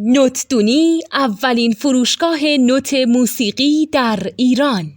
نوتدونی اولین فروشگاه نوت موسیقی در ایران.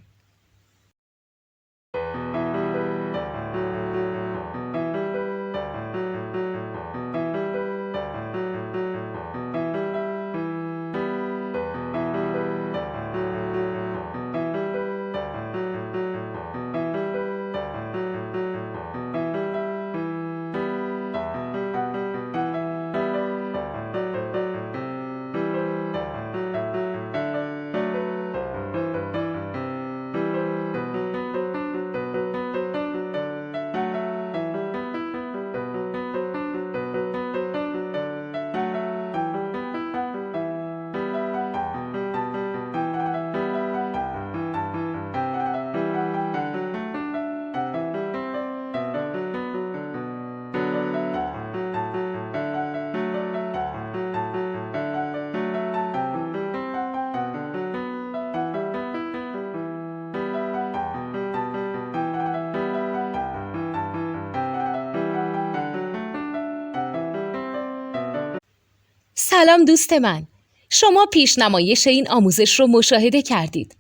سلام دوست من، شما پیشنمایش این آموزش رو مشاهده کردید.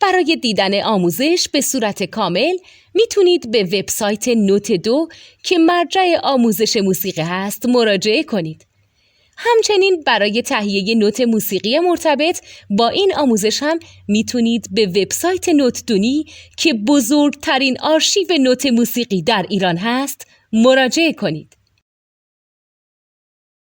برای دیدن آموزش به صورت کامل میتونید به وبسایت نوت 2 که مرجع آموزش موسیقی هست مراجعه کنید. همچنین برای تهیه نوت موسیقی مرتبط با این آموزش هم میتونید به وبسایت نوتدونی که بزرگترین آرشیو نوت موسیقی در ایران هست مراجعه کنید.